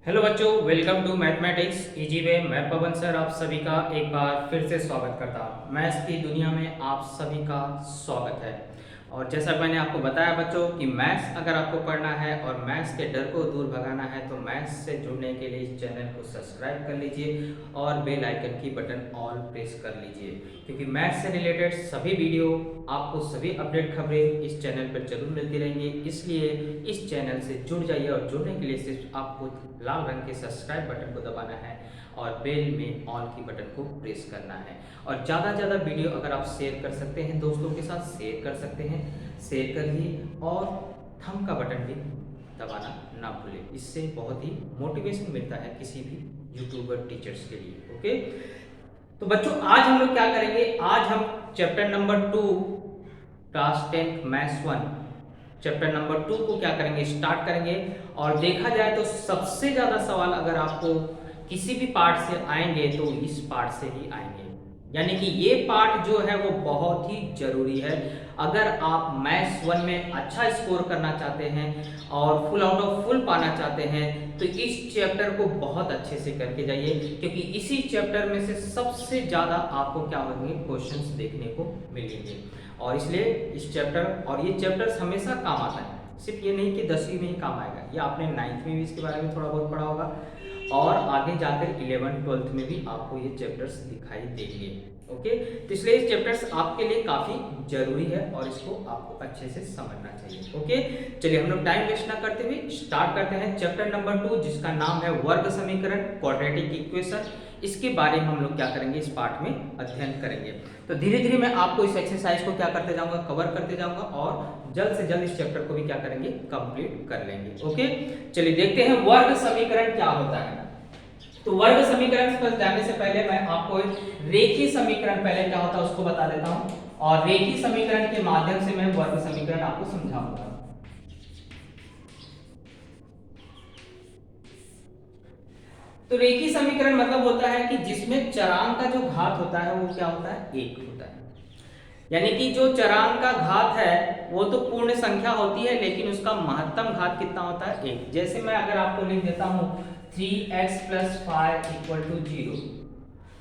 Hello बच्चों, welcome to mathematics easy way. मैं Pawan sir आप सभी का एक बार फिर से स्वागत करता हूँ। मैथ्स की दुनिया में आप सभी का स्वागत है। और जैसा मैंने आपको बताया बच्चों कि मैथ्स अगर आपको पढ़ना है और मैथ्स के डर को दूर भगाना है तो मैथ्स से जुड़ने के लिए इस चैनल को सब्सक्राइब कर लीजिए और बेल आइकन की बटन ऑल प्रेस कर लीजिए, क्योंकि मैथ्स से रिलेटेड सभी वीडियो आपको सभी अपडेट खबरें इस चैनल पर जरूर मिलती रहेंगी। इसलिए इस चैनल से जुड़ जाइए और जुड़ने के लिए सिर्फ आपको लाल रंग के सब्सक्राइब बटन को दबाना है और बेल में ऑल की बटन को प्रेस करना है। और ज़्यादा से ज़्यादा वीडियो अगर आप शेयर कर सकते हैं, दोस्तों के साथ शेयर कर सकते हैं, शेयर करिए और थंब का बटन भी दबाना ना भूलें। इससे बहुत ही मोटिवेशन मिलता है किसी भी यूट्यूबर टीचर्स के लिए। ओके, तो बच्चों आज हम लोग क्या करेंगे, आज हम chapter number 2 class 10 maths 1 chapter number 2 को क्या करेंगे, स्टार्ट करेंगे। और देखा जाए तो सबसे ज्यादा सवाल अगर आपको किसी भी पार्ट से आएंगे तो इस पार्ट से ही आएंगे, यानी कि ये पार्ट जो है वो बहुत ही जरूरी है। अगर आप मैथ्स 1 में अच्छा स्कोर करना चाहते हैं और फुल आउट ऑफ फुल पाना चाहते हैं तो इस चैप्टर को बहुत अच्छे से करके जाइए, क्योंकि इसी चैप्टर में से सबसे ज्यादा आपको क्या होंगे, क्वेश्चंस देखने को मिलेंगे। और इसलिए इस चैप्टर और ये चैप्टर्स हमेशा काम आता है, सिर्फ ये नहीं कि 10वीं में ही काम आएगा, ये आपने 9th में भी इसके बारे में थोड़ा बहुत पढ़ा होगा और आगे जाकर 11th 12th में भी आपको ये चैप्टर्स दिखाई देंगे। ओके, तो इसलिए ये चैप्टर्स आपके लिए काफी जरूरी है और इसको आपको अच्छे से समझना चाहिए। ओके, चलिए हम लोग टाइम वेस्ट ना करते हुए स्टार्ट करते हैं चैप्टर नंबर 2 जिसका नाम है वर्ग समीकरण, क्वाड्रेटिक इक्वेशन। इसके बारे में हम लोग क्या करेंगे, इस पार्ट में अध्ययन करेंगे। तो धीरे धीरे मैं आपको इस एक्सरसाइज को क्या करते जाऊंगा, कवर करते जाऊंगा और जल्द से जल्द इस चैप्टर को भी क्या करेंगे, कंप्लीट कर लेंगे। ओके, चलिए देखते हैं वर्ग समीकरण क्या होता है। तो वर्ग समीकरण पर जाने से पहले मैं आपको रेखीय समीकरण पहले क्या होता है उसको बता देता हूं और रेखीय समीकरण के माध्यम से मैं वर्ग समीकरण आपको समझाऊंगा। तो रेखीय समीकरण मतलब होता है कि जिसमें चरांक का जो घात होता है वो क्या होता है, एक होता है। यानी कि जो चरांक का घात है वो तो पूर्ण संख्या होती है लेकिन उसका महत्तम घात कितना होता है, एक। जैसे मैं अगर आपको लिख देता हूं 3x + 5 = 0,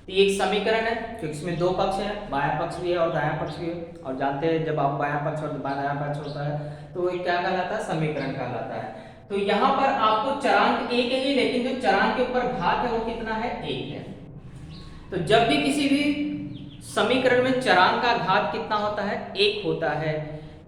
तो ये एक समीकरण है क्योंकि इसमें दो पक्ष है, बायां पक्ष भी है और दायां पक्ष भी है। और जानते हैं जब आप बायां पक्ष और दायां पक्ष होता है तो ये क्या कहलाता है, समीकरण कहलाता है। तो यहाँ पर आपको चरांक एक है लेकिन जो चरांक के ऊपर घात है वो कितना है, एक है। तो जब भी किसी भी समीकरण में चरांक का घात कितना होता है, एक होता है,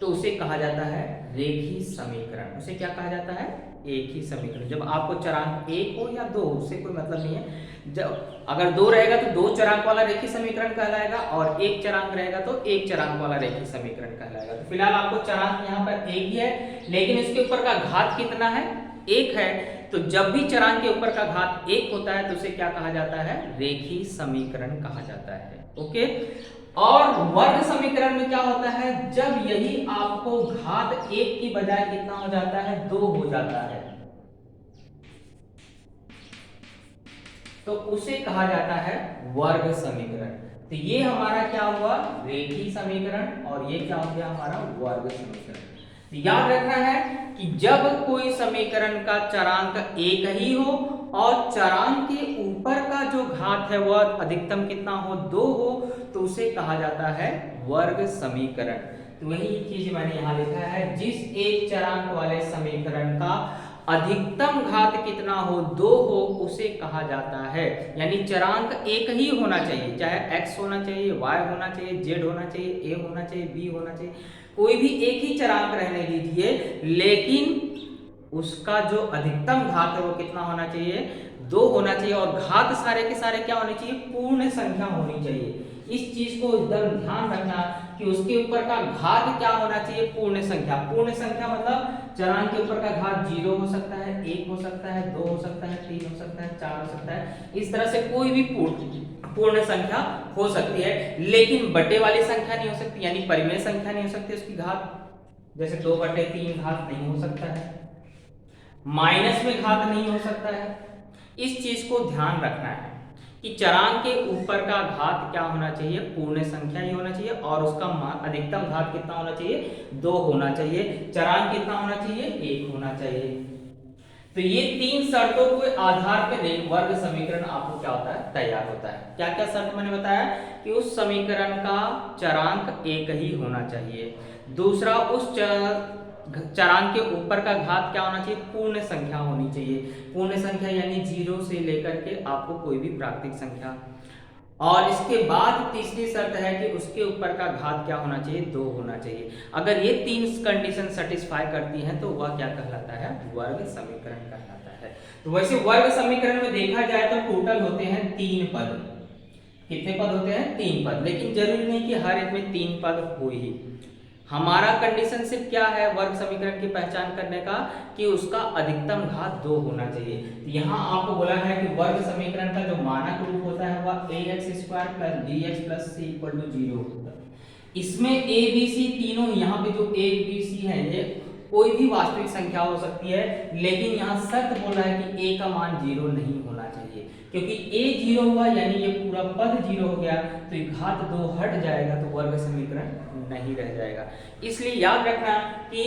तो उसे कहा जाता है रेखीय समीकरण। उसे क्या कहा जाता है, एक ही समीकरण। जब आपको चरांक एक हो या दो उससे कोई मतलब नहीं है। जब अगर दो रहेगा तो दो चरांक वाला रेखीय समीकरण कहलाएगा और एक चरांक रहेगा तो एक चरांक वाला रेखीय समीकरण कहलाएगा। तो फिलहाल आपको चरांक यहाँ पर एक ही है लेकिन इसके ऊपर का घात कितना है, एक है। तो जब भी चरांक के ऊपर का घात एक होता है तो उसे क्या कहा जाता है, रेखीय समीकरण कहा जाता है। ओके, और वर्ग समीकरण में क्या होता है, जब यही आपको घात एक की बजाय कितना हो जाता है, दो हो जाता है, तो उसे कहा जाता है वर्ग समीकरण। तो ये हमारा क्या हुआ, रेखीय समीकरण और ये क्या हो गया हमारा वर्ग समीकरण। तो याद रखना है कि जब कोई समीकरण का चरांक एक ही हो और चरांक के ऊपर का जो घात है वह अधिकतम कितना हो, दो हो, तो उसे कहा जाता है वर्ग समीकरण। तो वही चीज मैंने यहां लिखा है, जिस एक चरांक वाले समीकरण का अधिकतम घात कितना हो, दो हो, उसे कहा जाता है। यानी चरांक एक ही होना चाहिए, चाहे x होना चाहिए, y होना चाहिए, z होना चाहिए, a होना चाहिए, b होना चाहिए, कोई भी एक ही चरांक रहने दीजिए, लेकिन उसका जो अधिकतम घात है वो कितना होना चाहिए, दो होना चाहिए। और घात सारे के सारे क्या होने चाहिए, पूर्ण संख्या होनी चाहिए। इस चीज को एकदम ध्यान रखना कि उसके ऊपर का घात क्या होना चाहिए, पूर्ण संख्या। पूर्ण संख्या मतलब चरांक के ऊपर का घात 0 हो सकता है, 1 हो सकता है, 2 हो सकता है, 3 हो सकता है, 4 हो सकता है। इस तरह से कोई भी पूर्ण संख्या हो सकती है, लेकिन बटे वाली संख्या नहीं हो सकती, यानी परिमेय संख्या नहीं हो सकती उसकी घात। जैसे 2/3 घात नहीं हो सकता है, माइनस में घात नहीं हो सकता है। इस चीज को ध्यान रखना है कि चरांक के ऊपर का घात क्या होना चाहिए, पूर्ण संख्या ही होना चाहिए और उसका अधिकतम घात कितना होना चाहिए, दो होना चाहिए। चरांक कितना होना चाहिए, एक होना चाहिए। तो ये तीन शर्तों के आधार पर एक वर्ग समीकरण आपको क्या होता है, तैयार होता है। क्या क्या शर्त मैंने बताया कि उस समीकरण का चरांक एक ही होना चाहिए, दूसरा उस चरांक के ऊपर का घात क्या होना चाहिए, पूर्ण संख्या होनी चाहिए। पूर्ण संख्या यानी 0 से लेकर के आपको कोई भी प्राकृतिक संख्या, और इसके बाद तीसरी शर्त है कि उसके ऊपर का घात क्या होना चाहिए, 2 होना चाहिए। अगर ये तीन कंडीशन सेटिस्फाई करती हैं तो वह क्या कहलाता है, वर्ग समीकरण कहलाता है। तो वैसे वर्ग समीकरण में देखा जाए तो टोटल होते हैं 3 पद। कितने पद होते हैं, 3 पद, लेकिन जरूरी नहीं कि हर एक में 3 पद हो ही। हमारा कंडीशन सिर्फ क्या है वर्ग समीकरण की पहचान करने का, कि उसका अधिकतम घात 2 होना चाहिए। तो यहाँ आपको बोला है कि वर्ग समीकरण का जो मानक रूप होता है वह ax² + bx + c = 0 होता है। इसमें a b c तीनों, यहाँ पे जो a b c है ये कोई भी वास्तविक संख्या हो सकती है, लेकिन यहाँ शर्त बोला है कि a का मान 0 नहीं होना चाहिए, क्योंकि a 0 हुआ यानी ये पूरा पद 0 हो गया, तो ये घात 2 हट जाएगा तो वर्ग समीकरण नहीं रह जाएगा। इसलिए याद रखना कि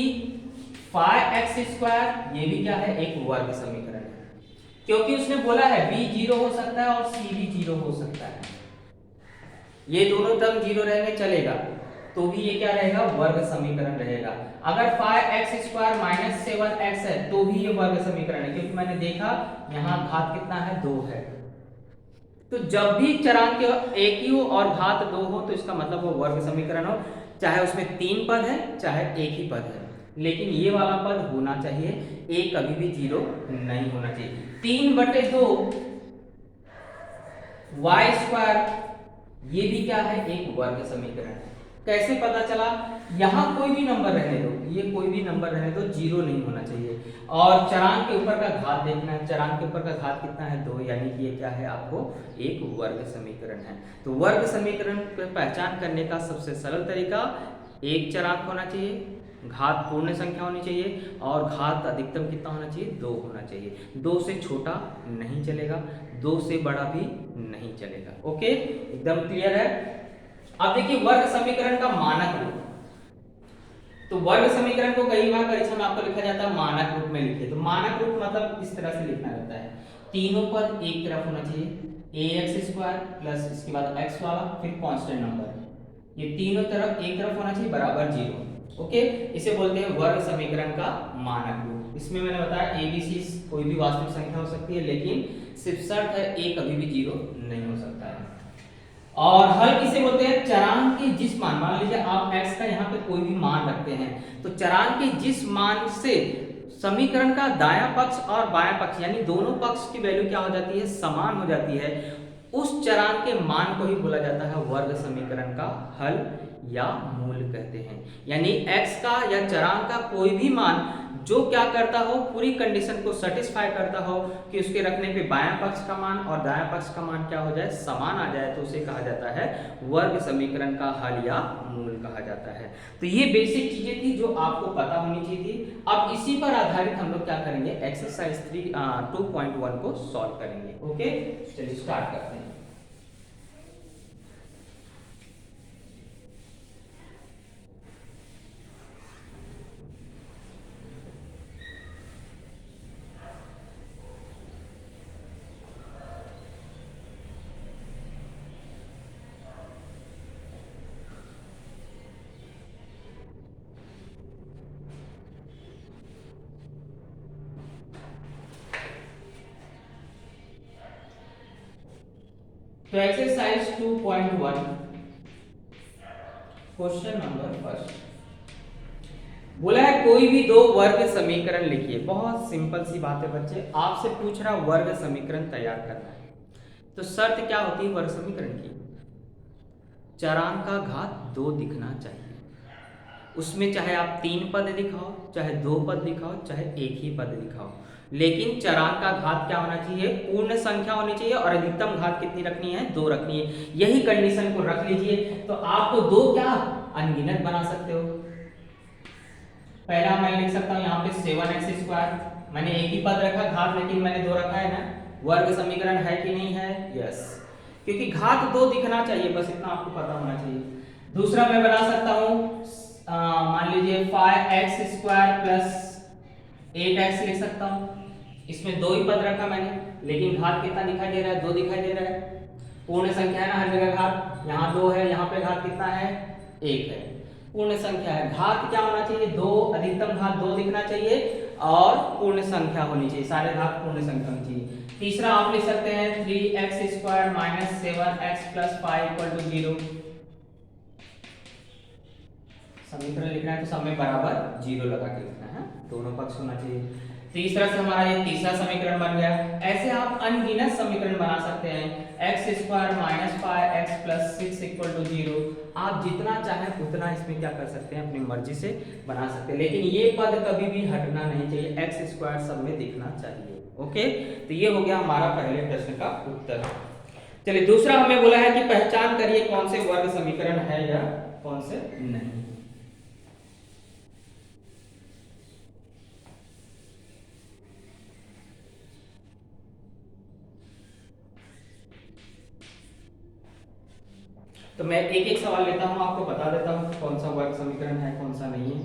φx² ये भी क्या है, एक वर्ग समीकरण है, क्योंकि उसने बोला है b 0 हो सकता है और c भी 0 हो सकता है। ये दोनों टर्म 0 रहेंगे चलेगा, तो भी ये क्या रहेगा, वर्ग समीकरण रहेगा। अगर φx² - 7x है तो भी ये वर्ग समीकरण है, क्योंकि मैंने देखा यहाँ घात कितना है, 2 है। तो जब भी चरांक एक ही हो और घात 2 हो तो इसका मतलब वो वर्ग समीकरण हो, चाहे उसमें 3 पद है चाहे एक ही पद है, लेकिन ये वाला पद होना चाहिए, a कभी भी 0 नहीं होना चाहिए। 3/2 y² ये भी क्या है, एक वर्ग समीकरण। कैसे पता चला, यहाँ कोई भी नंबर रहने दो, ये कोई भी नंबर रहने दो, 0 नहीं होना चाहिए। और चरांक के ऊपर का घात देखना है, चरांक के ऊपर का घात कितना है, 2, यानी कि ये क्या है, आपको एक वर्ग समीकरण है। तो वर्ग समीकरण की पहचान करने का सबसे सरल तरीका, एक चरांक होना चाहिए, घात पूर्ण संख्या होनी चाहिए, और घात अधिकतम कितना होना चाहिए, 2 होना चाहिए। 2 से छोटा नहीं चलेगा, 2 से बड़ा भी नहीं चलेगा। ओके, एकदम क्लियर है। अब देखिए वर्ग समीकरण का मानक रूप। तो वर्ग समीकरण को कई बार परीक्षा में आपको लिखा जाता है मानक रूप में लिखे, तो मानक रूप मतलब इस तरह से लिखना रहता है, तीनों पद एक तरफ होना चाहिए, ax² प्लस इसके बाद x वाला फिर कांस्टेंट नंबर, ये तीनों तरफ एक तरफ होना चाहिए बराबर 0। ओके, इसे बोलते हैं वर्ग समीकरण का मानक रूप। इसमें मैंने बताया a b c कोई भी वास्तविक संख्या हो सकती है, लेकिन सिर्फ शर्त है a कभी भी 0 नहीं हो सकता है। और हल किसे बोलते हैं, चरांक के जिस मान लीजिए आप x का यहाँ पे कोई भी मान रखते हैं, तो चरांक के जिस मान से समीकरण का दायां पक्ष और बायां पक्ष यानी दोनों पक्ष की वैल्यू क्या हो जाती है, समान हो जाती है, उस चरांक के मान को ही बोला जाता है वर्ग समीकरण का हल या मूल कहते हैं। यानी x का या चरांक का कोई भी मान जो क्या करता हो, पूरी कंडीशन को सेटिस्फाई करता हो कि उसके रखने पे बायां पक्ष का मान और दायां पक्ष का मान क्या हो जाए, समान आ जाए, तो उसे कहा जाता है वर्ग समीकरण का हल या मूल कहा जाता है। तो ये बेसिक चीजें थी जो आपको पता होनी चाहिए थी। अब इसी पर आधारित हम लोग क्या करेंगे, एक्सरसाइज 2.1 को सॉल्व करेंगे। ओके, चलिए स्टार्ट करते हैं। तो एक्सरसाइज 2.1 क्वेश्चन नंबर फर्स्ट बोला है कोई भी दो वर्ग समीकरण लिखिए। बहुत सिंपल सी बात है बच्चे, आपसे पूछ रहा वर्ग समीकरण तैयार करना है, तो शर्त क्या होती है वर्ग समीकरण की, चरांक का घात 2 दिखना चाहिए। उसमें चाहे आप 3 पद दिखाओ, चाहे 2 पद दिखाओ, चाहे एक ही पद दिखाओ, लेकिन चरांक का घात क्या होना चाहिए, पूर्ण संख्या होनी चाहिए, और अधिकतम घात कितनी रखनी है, 2 रखनी है। यही कंडीशन को रख लीजिए तो आपको 2 क्या अनगिनत बना सकते हो। पहला मैं लिख सकता हूं यहाँ पे 7x², मैंने एक ही पद रखा घात, लेकिन मैंने 2 रखा है ना, वर्ग समीकरण है कि नहीं है, यस, क्योंकि घात 2 दिखना चाहिए, बस इतना आपको पता होना चाहिए। दूसरा मैं बना सकता हूं, मान लीजिए 5x² + 8x लिख सकता हूं, इसमें दो ही पद रखा मैंने, लेकिन घात कितना दिखाई दे रहा है, दो दिखाई दे रहा है। पूर्ण संख्या है ना हर जगह घात, यहाँ दो है, यहाँ पे घात कितना है, एक है। पूर्ण संख्या है, घात क्या होना चाहिए, दो, अधिकतम घात दो दिखना चाहिए और पूर्ण संख्या होनी चाहिए, सारे घात पूर्ण संख्या होनी चाहिए। तीसरा आप लिख सकते हैं 3x² minus 7x plus 5 equal to 0। समीकरण लिखना है तो सब में बराबर 0 लगा के लिखना है, दोनों पक्ष होना चाहिए। तीसरा से हमारा ये तीसरा समीकरण बन गया। ऐसे आप अनगिनत समीकरण बना सकते हैं, x² minus 5x plus 6 equal to 0। आप जितना चाहें उतना इसमें क्या कर सकते हैं, अपनी मर्जी से बना सकते हैं, लेकिन ये पद कभी भी हटना नहीं चाहिए, x² सब में दिखना चाहिए। ओके, तो ये हो गया हमारा पहले प्रश्न का उत्तर। चलिए दूसरा हमें बोला है कि पहचान करिए कौन से वर्ग समीकरण है या कौन से नहीं। तो मैं एक एक सवाल लेता हूं, आपको बता देता हूं कौन सा वर्ग समीकरण है कौन सा नहीं है।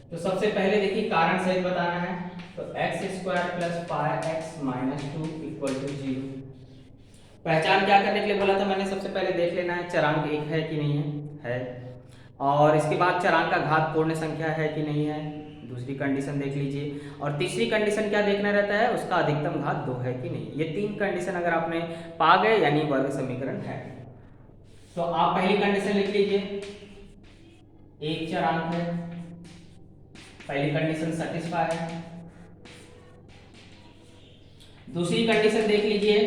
तो सबसे पहले देखिए कारण सहित बताना है, तो x² plus 5x minus 2 equal to 0। पहचान क्या करने के लिए बोला था मैंने, सबसे पहले देख लेना है चरांक एक है कि नहीं है, और इसके बाद चरांक का घात पूर्ण संख्या है कि नहीं है, दूसरी कंडीशन देख लीजिए, और तीसरी कंडीशन क्या देखना रहता है, उसका अधिकतम घात 2 है कि नहीं। ये तीन कंडीशन अगर आपने पा गए यानी वर्ग समीकरण है। तो आप पहली कंडीशन लिख लीजिए, एक चरांक है, पहली कंडीशन सेटिस्फाई है। दूसरी कंडीशन देख लीजिए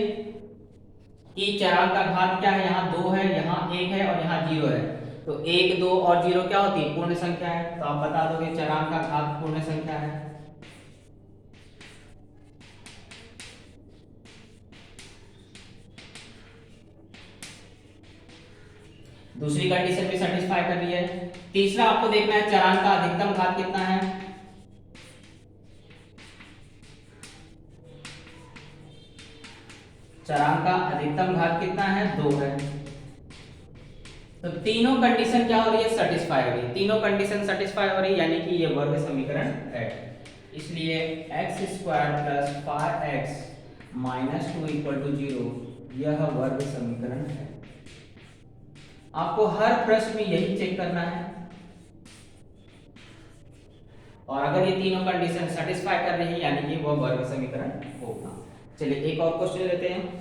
कि चरांक का घात क्या है, यहाँ 2 है, यहाँ 1 है और यहाँ 0 है, तो 1, 2 और 0 क्या होती है, पूर्ण संख्या है, तो आप बता दोगे चरांक का घात पूर्ण संख्या है। दूसरी कंडीशन भी सेटिस्फाई कर ली है। तीसरा आपको देखना है चरांक का अधिकतम घात कितना है, चरांक का अधिकतम घात कितना है, 2 है। तो तीनों कंडीशन क्या हो रही है, सेटिस्फाई हो रही है, तीनों कंडीशन सेटिस्फाई हो रही है, यानी कि ये वर्ग समीकरण है। इसलिए x² plus 5x minus 2 equal to 0 यह वर्ग समीकरण है। आपको हर प्रश्न में यही चेक करना है, और अगर ये तीनों कंडीशन सेटिस्फाई कर रही है यानी कि वह वर्ग समीकरण होगा। चलिए एक और क्वेश्चन लेते हैं।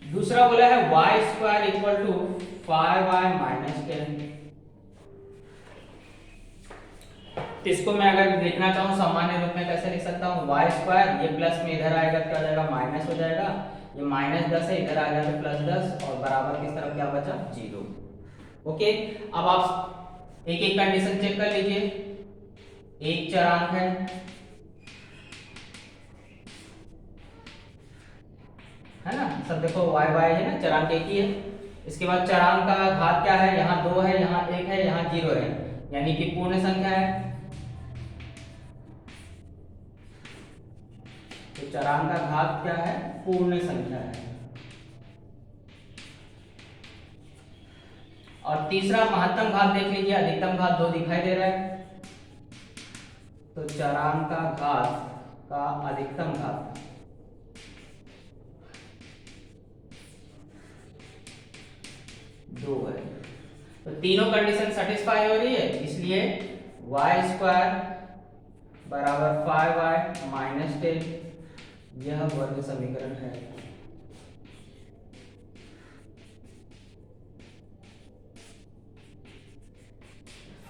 दूसरा बोला है y² equal to 5y minus 10। तो इसको मैं अगर देखना चाहूँ सामान्य रूप में कैसे लिख सकता हूँ, y², ये प्लस में इधर आएगा क्या हो जाएगा, माइनस हो जाएगा, ये -10 है, इधर आ गया तो +10 और बराबर किस तरफ क्या बचा, 0। ओके, अब आप एक एक कंडीशन चेक कर लीजिए। एक चरांक है ना, सब देखो y है ना, चरांक एक ही है। इसके बाद चरांक का घात क्या है, यहाँ 2 है, यहाँ 1 है, यहाँ 0 है, यानी कि पूर्ण संख्या है। तो चरांक का घात क्या है, पूर्ण संख्या है। और तीसरा महत्तम घात देख लीजिए, अधिकतम घात 2 दिखाई दे रहा है, तो चरांक का घात का अधिकतम घात दो है। तो तीनों कंडीशन सेटिस्फाई हो रही है, इसलिए y² बराबर 5y माइनस 10 यह वर्ग समीकरण है।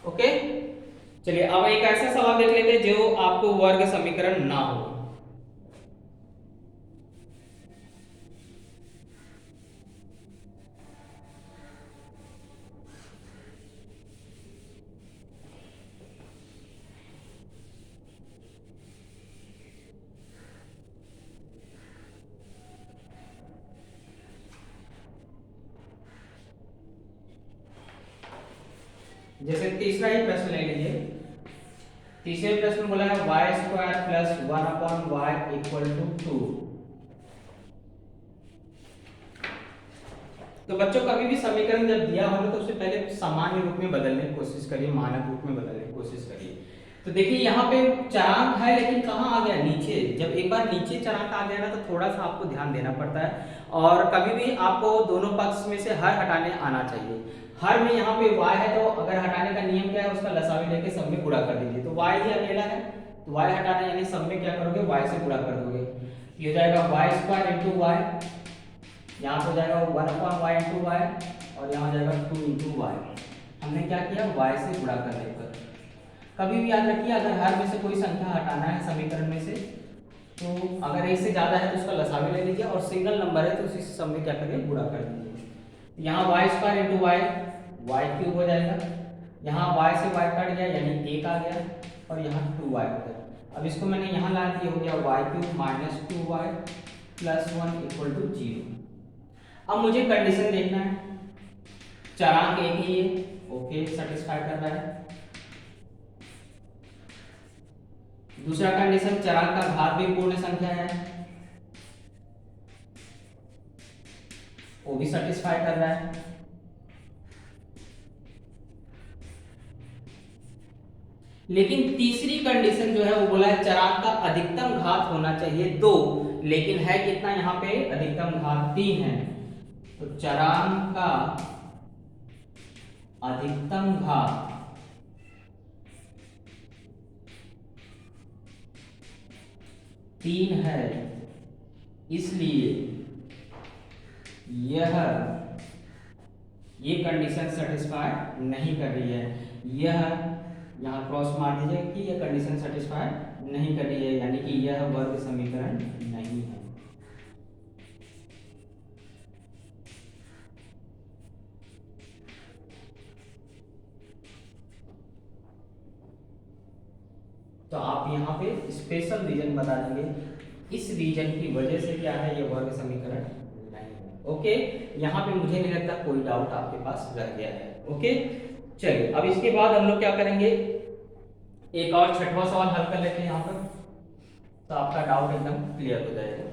ओके, चलिए अब एक ऐसा सवाल देख लेते हैं जो आपको वर्ग समीकरण ना हो। जैसे तीसरा ही प्रश्न ले लीजिए। तीसरे प्रश्न बोला है y² plus 1/y equal to 2। तो बच्चों कभी भी समीकरण जब दिया हो तो उससे पहले सामान्य रूप में बदलने की कोशिश करिए, मानक रूप में बदलने की कोशिश करिए। तो देखिए यहाँ पे चरांक है लेकिन कहाँ आ गया, नीचे। जब एक बार नीचे चरांक आ गया ना तो थोड़ा सा आपको ध्यान देना पड़ता है, और कभी भी आपको दोनों पक्ष में से हर हटाने आना चाहिए। हर में यहाँ पे y है तो अगर हटाने का नियम क्या है, उसका लसावी लेके सब में गुणा कर दीजिए। तो y ही अकेला है तो y हटाना यानी सब में क्या करोगे, y से गुणा कर दोगे। ये हो जाएगा y स्क्वायर इंटू वाई, यहाँ पे हो जाएगा 1/y इंटू वाई, और यहाँ हो जाएगा 2 इंटू वाई। हमने क्या किया, y से गुणा कर देकर। कभी भी याद रखिए अगर हर में से कोई संख्या हटाना है समीकरण में से, तो अगर एक से ज्यादा है तो उसका लसावी ले लीजिए, और सिंगल नंबर है तो उसी सब में क्या करिए, गुणा कर दीजिए। यहाँ y square into y, y cube हो जाएगा। यहाँ वाई से वाई कट गया यानी 1 आ गया, और यहाँ 2y हो गया। अब इसको मैंने यहाँ ला दिया, हो गया y cube minus 2y plus 1 equal to 0। अब मुझे कंडीशन देखना है, चरांक एक ही है, ओके सेटिस्फाई कर रहा है। दूसरा कंडीशन, चरांक का घात भी पूर्ण संख्या है, वो भी सेटिस्फाई कर रहा है। लेकिन तीसरी कंडीशन जो है वो बोला है चरांक का अधिकतम घात होना चाहिए 2, लेकिन है कितना, यहाँ पे अधिकतम घात 3 है। तो चरांक का अधिकतम घात 3 है, इसलिए ये कंडीशन सेटिस्फाई नहीं कर रही है। यह यहाँ क्रॉस मार दीजिए कि यह कंडीशन सेटिस्फाई नहीं कर रही है, यानी कि यह वर्ग समीकरण नहीं है। तो आप यहाँ पे स्पेशल रीजन बता देंगे, इस रीजन की वजह से क्या है, ये वर्ग समीकरण नहीं है। ओके, यहाँ पे मुझे नहीं लगता कोई डाउट आपके पास रह गया है। ओके, चलिए अब इसके बाद हम लोग क्या करेंगे, एक और छठवां सवाल हल कर लेते हैं यहाँ पर, तो आपका डाउट एकदम क्लियर हो जाएगा।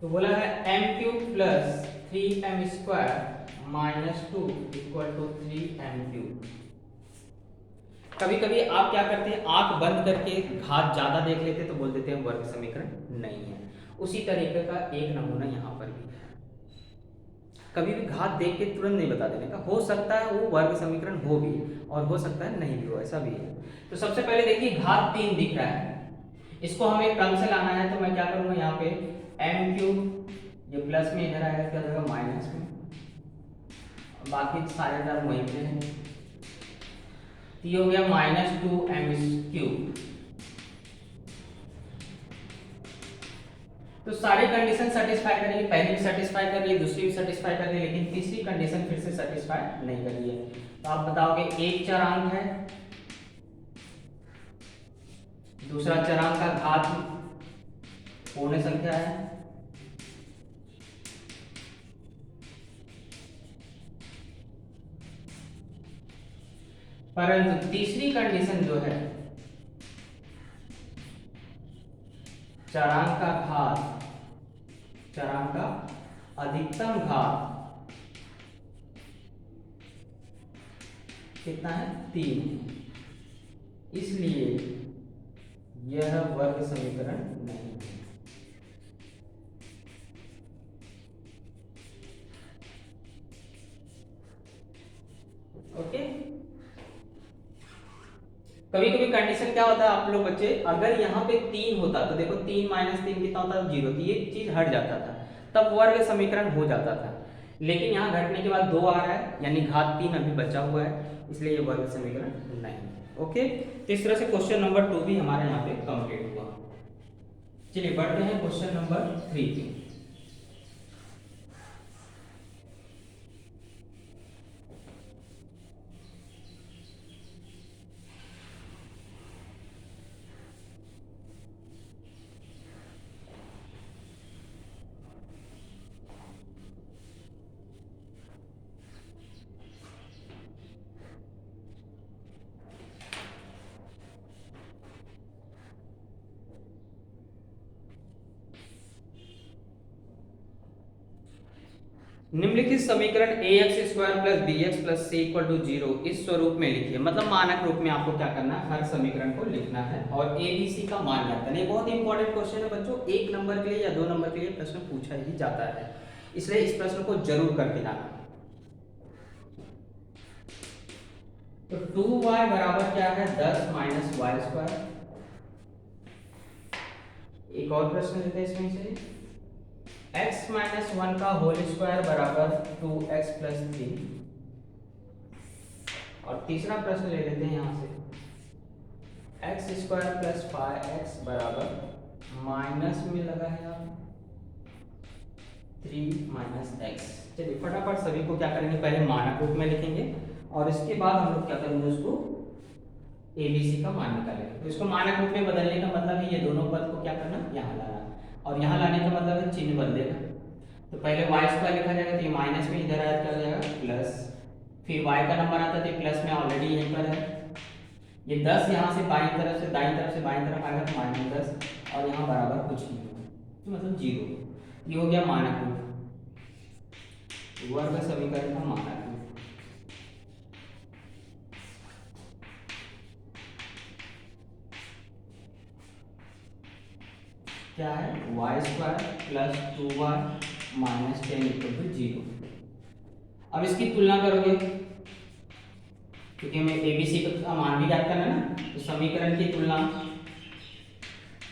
तो बोला है m cube plus 3m square minus 2 equal to 3m cube. कभी कभी आप क्या करते हैं, आंख बंद करके घात ज्यादा देख लेते तो बोल देते हैं वर्ग समीकरण नहीं है। उसी तरीके का एक नमूना यहाँ पर भी है। कभी भी घात देख के तुरंत नहीं बता देने का, हो सकता है वो वर्ग समीकरण हो भी और हो सकता है नहीं भी हो, ऐसा भी है। तो सबसे पहले देखिए घात 3 दिख रहा है, इसको हमें क्रम से लाना है, तो मैं क्या करूंगा, यहाँ पे m क्यूब, ये प्लस में इधर आएगा क्या होगा माइनस में, बाकी सारे टर्म वहीं पे हैं। ये हो गया माइनस 2m क्यूब। तो सारी कंडीशन सेटिस्फाई कर रही है, पहली भी सेटिस्फाई कर रही है, दूसरी भी सेटिस्फाई कर रही है, लेकिन तीसरी कंडीशन फिर से सेटिस्फाई नहीं कर रही है। तो आप बताओगे एक चरांक है, दूसरा चरांक का घात पूर्ण संख्या है, परंतु तीसरी कंडीशन जो है चरांक का घात, चरांक का अधिकतम घात कितना है, 3, इसलिए यह वर्ग समीकरण नहीं है। ओके, कभी कभी कंडीशन क्या होता है आप लोग बच्चे, अगर यहाँ पे 3 होता तो देखो 3 माइनस 3 कितना होता है, 0, तो ये चीज हट जाता था, तब वर्ग समीकरण हो जाता था। लेकिन यहाँ घटने के बाद 2 आ रहा है, यानी घात 3 अभी बचा हुआ है, इसलिए ये वर्ग समीकरण नहीं। ओके, तो इस तरह से क्वेश्चन नंबर 2 भी हमारे यहाँ पे कंप्लीट हुआ। चलिए बढ़ते हैं क्वेश्चन नंबर 3 पे। निम्नलिखित समीकरण ax square plus B x plus C equal to 0 इस स्वरूप में लिखिए। मतलब मानक रूप में आपको क्या करना है, हर समीकरण को लिखना है और a b c का मान ज्ञात करना है। ये बहुत इंपॉर्टेंट क्वेश्चन है बच्चों, 1 नंबर के लिए या 2 नंबर के लिए प्रश्न पूछा ही जाता है, इसलिए इस प्रश्न को जरूर करके लाना। तो 2y बराबर क्या है, 10 माइनस वाई स्क्वायर। एक और प्रश्न लेते हैं इसमें से, x माइनस 1 का होल स्क्वायर बराबर 2x प्लस 3। और तीसरा प्रश्न ले लेते हैं यहां से, x स्क्वायर प्लस 5x बराबर माइनस में लगा है आप 3 माइनस x। चलिए फटाफट सभी को क्या करेंगे, पहले मानक रूप में लिखेंगे और इसके बाद हम लोग क्या करेंगे, उसको abc का मान निकालेंगे। तो इसको मानक रूप में बदलने का मतलब है ये दोनों पद को क्या करना, यहाँ लाना, और यहाँ लाने का मतलब है चिन्ह बदलेगा। तो पहले वाई स्क्वायर लिखा जाएगा तो ये माइनस में इधर ऐड कर जाएगा प्लस, फिर वाई का नंबर आता है तो प्लस में ऑलरेडी यहीं पर है। ये 10 यहाँ से बाईं तरफ से दाईं तरफ से बाईं तरफ आएगा तो माइनस 10 और यहाँ बराबर कुछ नहीं होगा, तो मतलब 0। ये हो गया मानक रूप, वर्ग समीकरण का मानक रूप। क्या है, y square plus 2y minus 10 equal to 0। अब इसकी तुलना करोगे क्योंकि हमें एबीसी का मान भी ज्ञात करना है ना, तो समीकरण की तुलना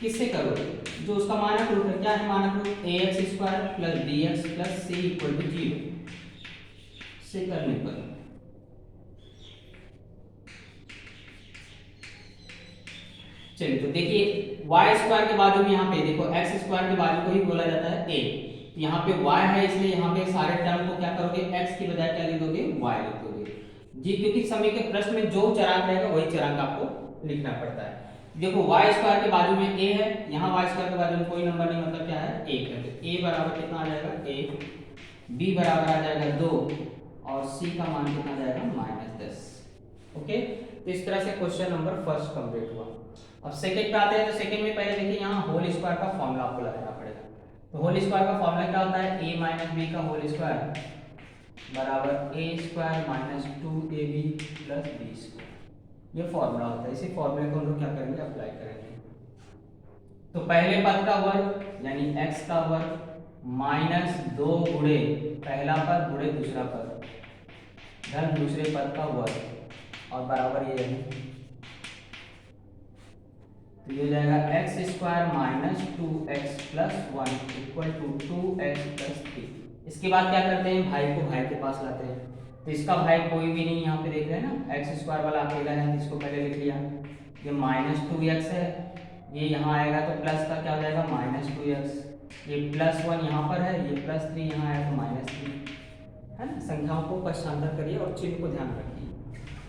किससे करोगे, जो उसका मानक रूप है। क्या है मानक रूप, A X square plus B x plus C equal to 0 से करने पर चलिए तो देखिए वाई स्क्वायर के बाजू में यहाँ पे देखो एक्स स्क्वायर के बाजू को ही बोला जाता है ए, यहाँ पे y है इसलिए यहाँ पे सारे टर्म को क्या करोगे, x की बजाय क्या लिख दोगे, y लिख दोगे जी, क्योंकि समीकरण प्रश्न में जो चरांक रहेगा वही चरांक आपको लिखना पड़ता है। देखो y स्क्वायर के बाजू में a है, यहाँ y स्क्वायर के बाजू में कोई नंबर नहीं, मतलब क्या है 1 है, तो a बराबर कितना आ जाएगा 1, b बराबर आ जाएगा 2 और c का मान कितना आ जाएगा -10। ओके, तो इस तरह से क्वेश्चन नंबर फर्स्ट कंप्लीट हुआ। अब सेकंड पे आते हैं, तो सेकंड में पहले देखिए यहाँ होल स्क्वायर का फॉर्मूला आपको लगाना पड़ेगा। तो होल स्क्वायर का फॉर्मूला क्या होता है, a माइनस बी का होल स्क्वायर बराबर a square minus 2ab plus b square, ये फॉर्मूला होता है। इसी फॉर्मूले को हम लोग क्या करेंगे, अप्लाई करेंगे। तो पहले पद का वर्ग यानी x का वर्ग माइनस 2 गुणे पहला पद गुणे दूसरा पद धन दूसरे पद का वर्ग और बराबर ये है, तो ये हो जाएगा x square minus 2x plus 1 equal to 2x plus 3। इसके बाद क्या करते हैं, भाई को भाई के पास लाते हैं। तो इसका भाई कोई भी नहीं, यहाँ पे देख रहे हैं ना, एक्स स्क्वायर वाला अकेला है, तो इसको पहले लिख लिया। ये -2x है, ये यहाँ आएगा तो प्लस का क्या हो जाएगा -2x, ये +1 यहाँ पर है, ये +3 यहाँ आया तो -3 है ना। संख्याओं को पक्षांतर करिए और चिन्ह को ध्यान रखिए।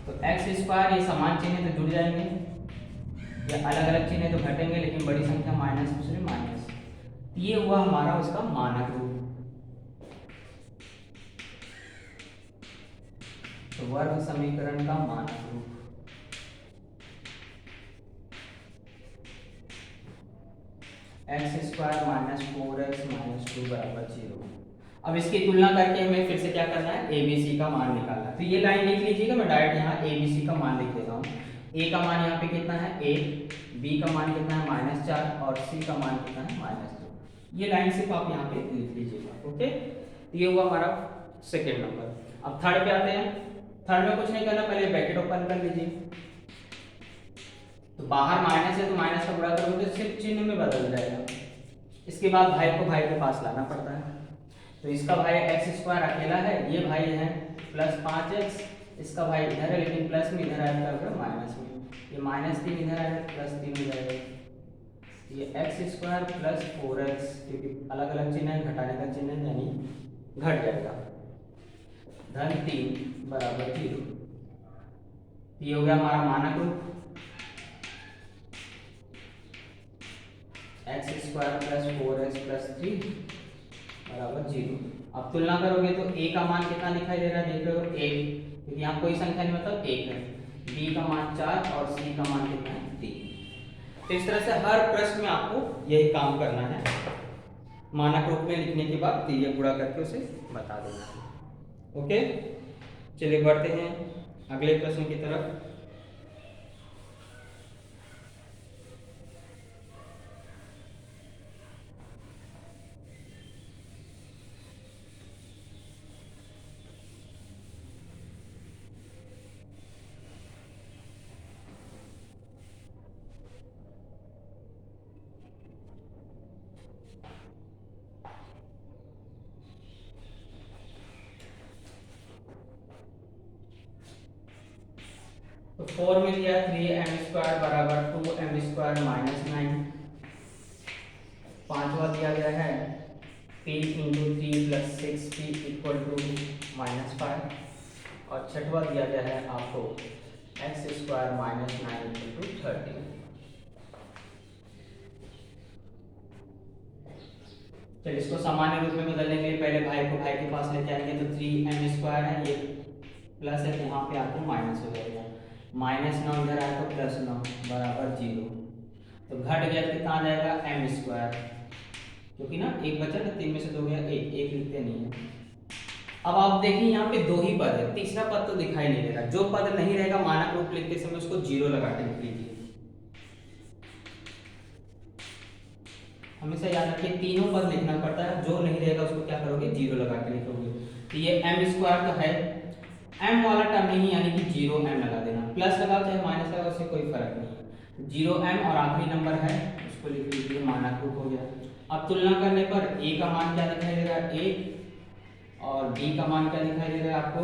तो एक्स स्क्वायर ये समान चिन्ह है तो जुड़ जाएंगे, ये अलग अलग चिन्ह है तो घटेंगे, लेकिन बड़ी संख्या माइनस दूसरे माइनस, ये हुआ हमारा उसका मानक रूप। तो वर्ग समीकरण का मानक रूप x square minus 4x minus 2 बराबर 0। अब इसकी तुलना करके हमें फिर से क्या करना है, एबीसी का मान निकालना है। तो ये लाइन लिख लीजिएगा, मैं डायरेक्ट यहाँ एबीसी का मान लिख देता हूँ। ए का मान यहाँ पे कितना है 1, बी का मान कितना है -4 और सी का मान कितना है -2। ये लाइन सिर्फ आप यहाँ पे लिख लीजिएगा। ओके, तो ये हुआ हमारा सेकेंड नंबर। अब थर्ड पे आते हैं। थर्ड में कुछ नहीं करना, पहले ब्रैकेट ओपन कर लीजिए। तो बाहर माइनस है तो माइनस का गुणा करोगे तो सिर्फ चिन्ह में बदल जाएगा। इसके बाद भाई को भाई के पास लाना पड़ता है। तो इसका भाई एक्स स्क्वायर अकेला है, ये भाई है +5x, इसका भाई इधर है लेकिन प्लस में इधर ऐड कर माइनस में, ये -3 इधर आएगा +3 हो जाएगा। ये एक्स स्क्वायर प्लस 4x, क्योंकि अलग अलग चिन्ह है, घटाने का चिन्ह है यानी घट जाएगा, धन 3 बराबर 0। ये हो गया हमारा मानक रूप x square plus 4x plus 3 बराबर 0। अब तुलना करोगे तो a का मान कितना दिखाई दे रहा है, देख रहे हो 1, क्योंकि यहाँ कोई संख्या नहीं मतलब 1 है। b का मान 4 और c का मान कितना है 3। तो इस तरह से हर प्रश्न में आपको यही काम करना है, मानक रूप में लिखने के बाद 3 गुणा करके उसे बता देना। ओके, चलिए बढ़ते हैं अगले प्रश्न की तरफ। तो 4 में दिया 3m² बराबर 2m² माइनस 9। पांचवा दिया गया है p into 3 plus 6p equal to -5। और छठवा दिया गया है आपको x² माइनस 9 इक्वल टू 30। चलिए इसको सामान्य रूप में बदलने के लिए पहले भाई को भाई के पास लेके आएंगे। तो 3m² है, ये प्लस है, यहाँ पे आपको माइनस हो जाएगा। -9 इधर आया तो +9 बराबर 0। तो घट गया कितना आ जाएगा m², क्योंकि ना एक बचा ना, 3 में से 2 गया, एक लिखते नहीं है। अब आप देखिए यहाँ पे 2 ही पद है, तीसरा पद तो दिखाई नहीं दे रहा। जो पद नहीं रहेगा मानक रूप लिखते समय उसको 0 लगा के लिख लीजिए। हमेशा याद रखिए तीनों पद लिखना पड़ता है, जो नहीं रहेगा उसको क्या करोगे 0 लगा के लिखोगे। तो ये m² तो है, m वाला टर्म नहीं यानी कि 0m लगा देना, प्लस लगाओ चाहे माइनस लगाओ उससे कोई फर्क नहीं है। 0m और आखिरी नंबर है उसको लिख लीजिए, मानक रूप हो गया। अब तुलना करने पर a का मान क्या दिखाई दे रहा है 1, और b का मान क्या दिखाई दे रहा है आपको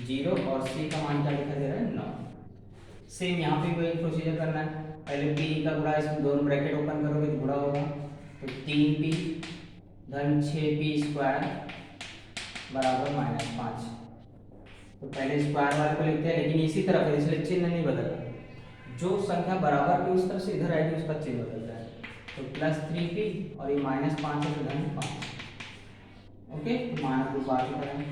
0, और c का मान क्या दिखाई दे रहा है 9। सेम यहाँ पे वही प्रोसीजर करना है। पहले p का गुणा, इसमें दोनों ब्रैकेट ओपन करोगे तो गुणा होगा, तो 3p धन 6p² बराबर -5। तो पहले स्क्वायर वाले को लिखते हैं, लेकिन इसी तरफ है इसलिए चिन्ह नहीं बदलता। जो संख्या बराबर की उस तरफ से इधर आएगी उसका चिन्ह बदलता है। तो +3p और ये -5 है तो धन 5। ओके, तो मानक रूप आ चुका है।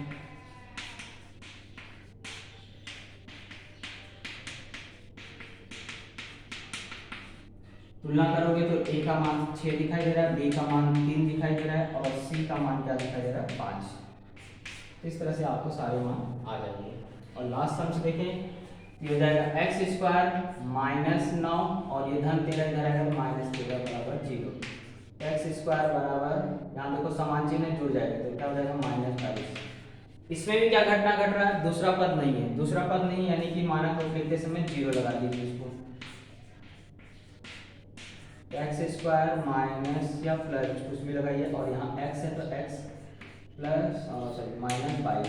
तुलना करोगे तो a का मान 6 दिखाई दे रहा है, b का मान 3 दिखाई दे रहा है, और c का मान क्या दिखाई दे रहा है 5। इस तरह से आपको सारे मान आ जाएंगे। और लास्ट सम से देखें, ये हो जाएगा x² माइनस 9, और ये धन 13 इधर आएगा तो -13 बराबर 0। x² बराबर, यहाँ देखो समान चिन्ह जुड़ जाएगा तो क्या हो जाएगा -22। इसमें भी क्या घटना घट रहा है, दूसरा पद नहीं है। दूसरा पद नहीं यानी कि मानक रूप लिखते समय 0 लगा दीजिए इसको। x² माइनस या प्लस कुछ भी लगाइए, और यहाँ x है तो x प्लस सॉरी -22,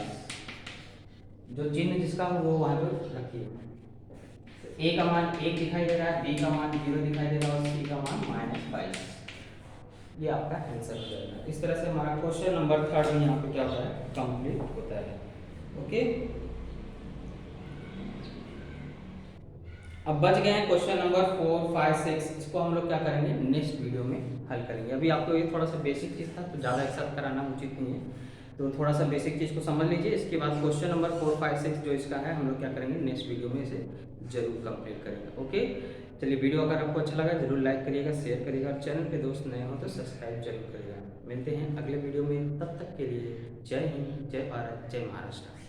जो चिन्ह जिसका वो वहां पर रखिए। तो a का मान 1 दिखाई दे रहा है, b का मान 0 दिखाई दे रहा है, और c का मान -22। ये आपका आंसर हो जाएगा। इस तरह से हमारा क्वेश्चन नंबर 3 यहाँ पे क्या होता है कंप्लीट होता है। ओके, अब बच गए हैं क्वेश्चन नंबर 4, 5, 6। इसको हम लोग क्या करेंगे नेक्स्ट वीडियो में हल करेंगे। अभी आपको ये थोड़ा सा बेसिक चीज़ था तो ज़्यादा एक साथ कराना उचित नहीं है, तो थोड़ा सा बेसिक चीज़ को समझ लीजिए। इसके बाद क्वेश्चन नंबर 4, 5, 6 जो इसका है हम लोग क्या करेंगे नेक्स्ट वीडियो में इसे जरूर कंप्लीट करेंगे। ओके, चलिए वीडियो अगर आपको अच्छा लगा जरूर लाइक करिएगा, शेयर करिएगा, चैनल पे दोस्त नए हो तो सब्सक्राइब जरूर करिएगा। मिलते हैं अगले वीडियो में, तब तक के लिए जय हिंद, जय भारत, जय महाराष्ट्र।